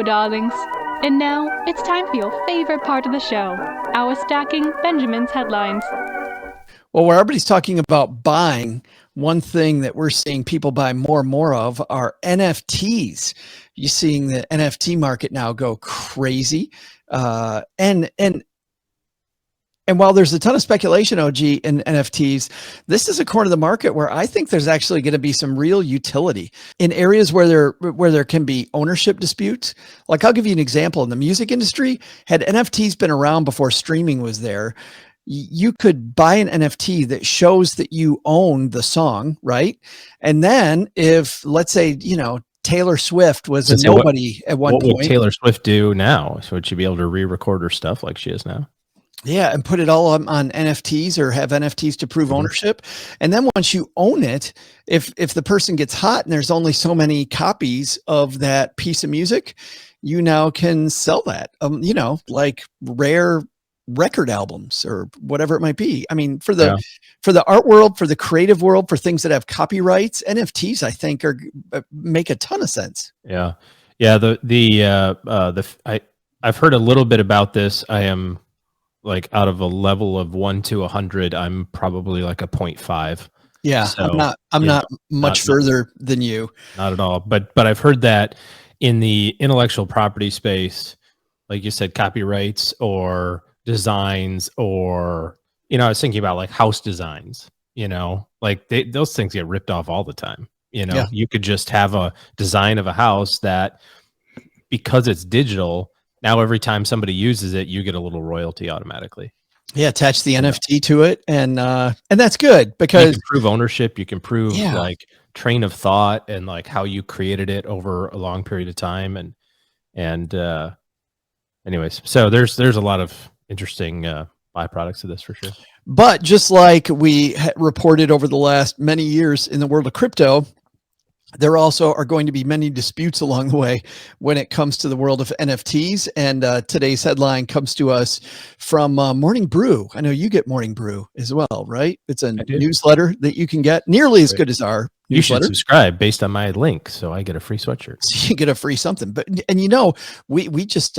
Hello, darlings. And now it's time for your favorite part of the show, our Stacking Benjamin's headlines. Well, where everybody's talking about buying, one thing that we're seeing people buy more and more of are NFTs. You're seeing the NFT market now go crazy. And while there's a ton of speculation, OG, in NFTs, this is a corner of the market where I think there's actually going to be some real utility in areas where there can be ownership disputes. Like, I'll give you an example. In the music industry, had NFTs been around before streaming was there, you could buy an NFT that shows that you own the song, right? And then if, let's say, Taylor Swift was a nobody at one point. What would Taylor Swift do now? So would she be able to re-record her stuff like she is now? Yeah, and put it all on NFTs or have NFTs to prove ownership. And then once you own it, if the person gets hot and there's only so many copies of that piece of music, you now can sell that, like rare record albums or whatever it might be. I mean, for the art world, for the creative world, for things that have copyrights, NFTs, I think, make a ton of sense. Yeah. I've heard a little bit about this. I am, like, out of a level of 1 to 100, I'm probably like a 0.5. Yeah, so, I'm not much further than you. Not at all. But I've heard that in the intellectual property space, like you said, copyrights or designs, or, I was thinking about like house designs, like those things get ripped off all the time. You could just have a design of a house that, because it's digital, now every time somebody uses it, you get a little royalty automatically. Yeah, attach the NFT to it, and that's good because you can prove ownership. You can prove like train of thought and like how you created it over a long period of time. And anyways, so there's a lot of interesting byproducts of this for sure. But just like we reported over the last many years in the world of crypto, there also are going to be many disputes along the way when it comes to the world of NFTs. And today's headline comes to us from Morning Brew. I know you get Morning Brew as well, right? It's a newsletter that you can get nearly as good as our newsletter. You should subscribe based on my link, so I get a free sweatshirt. So you get a free something. We just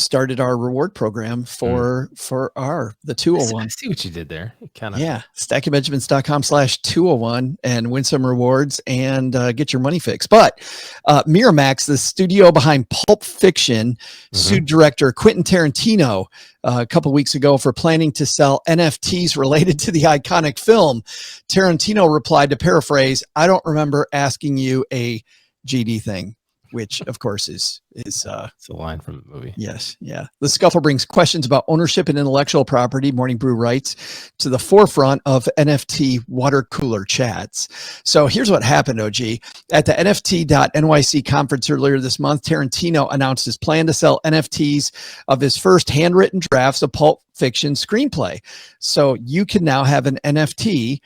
started our reward program for the 201. I see what you did there. stackingbenjamins.com/201 and win some rewards and get your money fixed. But Miramax, the studio behind Pulp Fiction, sued director Quentin Tarantino a couple of weeks ago for planning to sell NFTs related to the iconic film. Tarantino replied, to paraphrase, "I don't remember asking you a GD thing," which of course is it's a line from the movie. Yes. Yeah. The scuffle brings questions about ownership and intellectual property, Morning Brew writes, to the forefront of NFT water cooler chats. So here's what happened, OG. At the NFT.NYC conference earlier this month, Tarantino announced his plan to sell NFTs of his first handwritten drafts of Pulp Fiction screenplay. So you can now have an NFT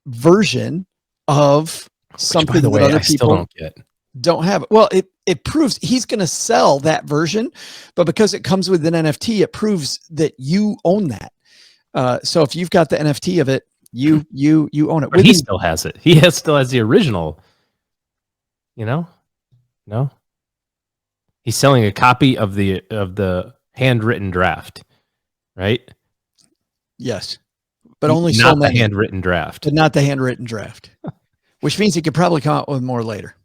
version of something that other people don't have. Well, it proves he's going to sell that version, but because it comes with an NFT, it proves that you own that. So if you've got the NFT of it, you own it. But he still has it. He still has the original. No, he's selling a copy of the handwritten draft, right? Yes, but only not so the many. handwritten draft, but not the handwritten draft, which means he could probably come out with more later.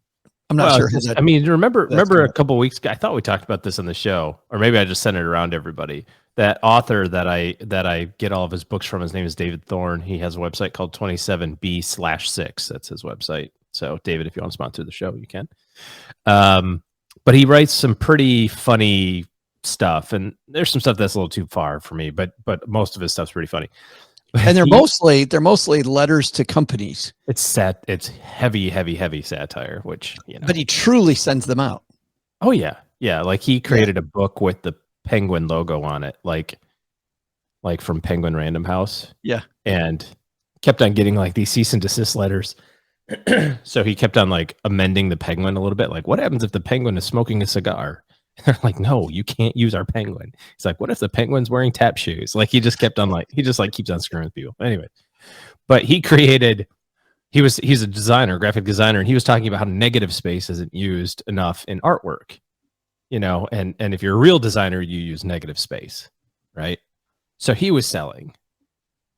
I'm not sure. Remember a couple of weeks ago, I thought we talked about this on the show, or maybe I just sent it around to everybody. That author that I get all of his books from, his name is David Thorne. He has a website called 27B/6. That's his website. So David, if you want to sponsor the show, you can. But he writes some pretty funny stuff, and there's some stuff that's a little too far for me, but most of his stuff's pretty funny. And they're mostly letters to companies. It's heavy satire, which, but he truly sends them out. Oh yeah. Like he created a book with the penguin logo on it, like from Penguin Random House. Yeah. And kept on getting like these cease and desist letters. So he kept on like amending the penguin a little bit. Like, what happens if the penguin is smoking a cigar? They're like, no, you can't use our penguin. He's like, what if the penguin's wearing tap shoes? Like, he just kept on keeps on screwing with people. Anyway, but he's a designer, graphic designer, and he was talking about how negative space isn't used enough in artwork. and if you're a real designer, you use negative space, right? So he was selling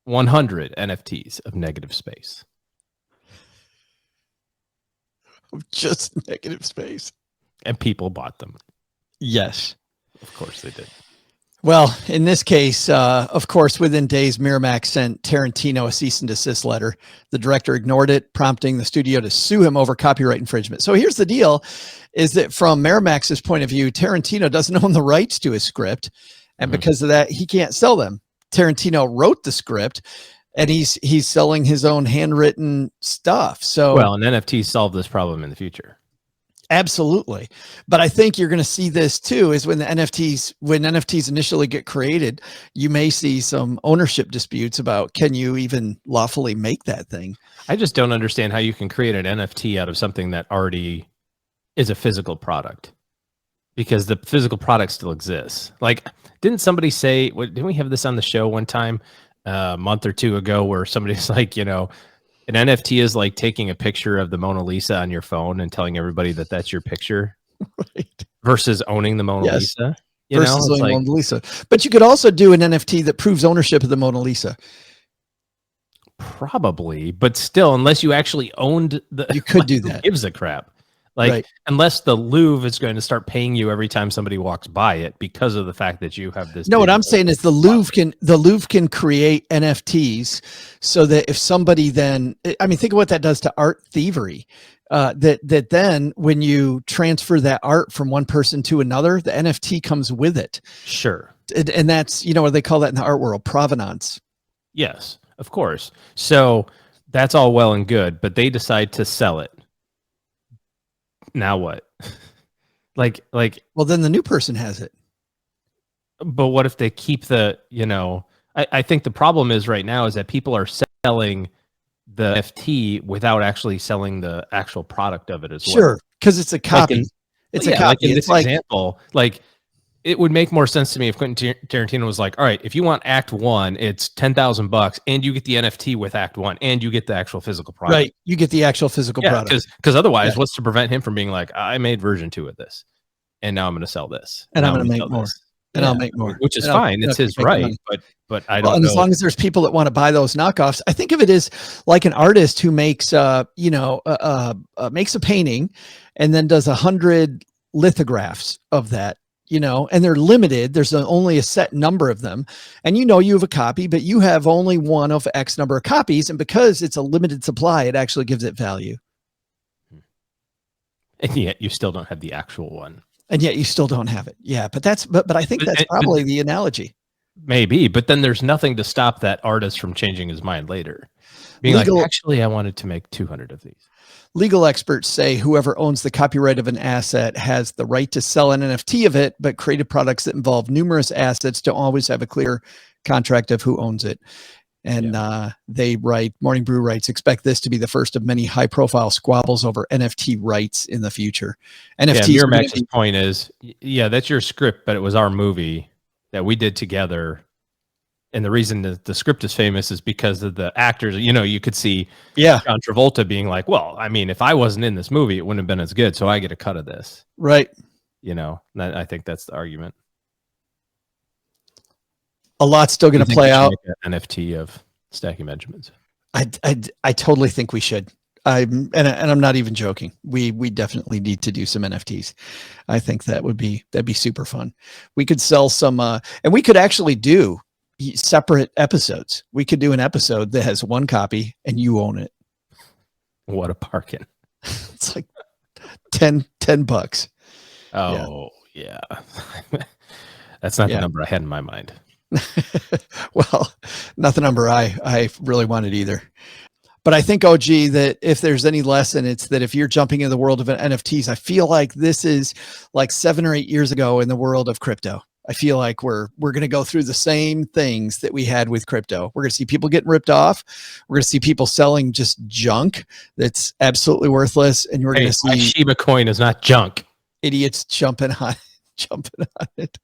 100 NFTs of negative space. Just negative space. And people bought them. Yes. Of course they did. Well, in this case, of course, within days, Miramax sent Tarantino a cease and desist letter. The director ignored it, prompting the studio to sue him over copyright infringement. So here's the deal, is that from Miramax's point of view, Tarantino doesn't own the rights to his script. And because of that, he can't sell them. Tarantino wrote the script and he's selling his own handwritten stuff. So, well, and NFTs solve this problem in the future. Absolutely. But I think you're going to see this too, is when NFTs initially get created, you may see some ownership disputes about, can you even lawfully make that thing? I just don't understand how you can create an NFT out of something that already is a physical product, because the physical product still exists. Like, didn't somebody say, didn't we have this on the show one time a month or two ago where somebody's like, an NFT is like taking a picture of the Mona Lisa on your phone and telling everybody that that's your picture, right? Versus owning the Mona Lisa. Versus owning Mona Lisa. But you could also do an NFT that proves ownership of the Mona Lisa. Probably, but still, unless you actually owned the, you could do that. Who gives a crap? Like, unless the Louvre is going to start paying you every time somebody walks by it because of the fact that you have this. No, what I'm saying is the Louvre can create NFTs so that if somebody then, I mean, think of what that does to art thievery. That then when you transfer that art from one person to another, the NFT comes with it. Sure. And that's, what they call that in the art world, provenance. Yes, of course. So that's all well and good, but they decide to sell it. Now what? like, well, then the new person has it. But what if they keep the, I think the problem is right now is that people are selling the NFT without actually selling the actual product of it as well. Sure. Because it's a copy. It's a copy. Like in this example, like, it would make more sense to me if Quentin Tarantino was like, all right, if you want Act 1, it's $10,000 and you get the NFT with Act 1 and you get the actual physical product. Right. You get the actual physical product. Because otherwise, what's to prevent him from being like, I made version 2 of this and now I'm going to sell this. And I'm going to make more. And I'll make more. Which is fine. It's his right. But I don't know. And as long as there's people that want to buy those knockoffs, I think of it as like an artist who makes, makes a painting and then does 100 lithographs of that. And they're limited. There's only a set number of them. And you have a copy, but you have only one of X number of copies. And because it's a limited supply, it actually gives it value. And yet you still don't have the actual one. And yet you still don't have it. Yeah. But I think that's probably the analogy. Maybe, but then there's nothing to stop that artist from changing his mind later. Being like, actually, I wanted to make 200 of these. Legal experts say whoever owns the copyright of an asset has the right to sell an NFT of it, but creative products that involve numerous assets don't always have a clear contract of who owns it. And they write, Morning Brew writes, expect this to be the first of many high-profile squabbles over NFT rights in the future. NFTs. Yeah, Miramax's point is, that's your script, but it was our movie that we did together. And the reason that the script is famous is because of the actors. You could see John Travolta being like, well, I mean, if I wasn't in this movie, it wouldn't have been as good. So I get a cut of this. Right. I think that's the argument. A lot's still going to play out. An NFT of Stacking Benjamins. I totally think we should. I'm not even joking. We definitely need to do some NFTs. I think that'd be super fun. We could sell some, and we could actually do separate episodes. We could do an episode that has one copy and you own it. What a bargain. It's like $10. Oh yeah. That's not the number I had in my mind. Well, not the number I really wanted either. But I think, OG, that if there's any lesson, it's that if you're jumping in the world of NFTs, I feel like this is like 7 or 8 years ago in the world of crypto. I feel like we're going to go through the same things that we had with crypto. We're going to see people getting ripped off. We're going to see people selling just junk that's absolutely worthless. And we're going to see Shiba coin is not junk. Idiots jumping on it.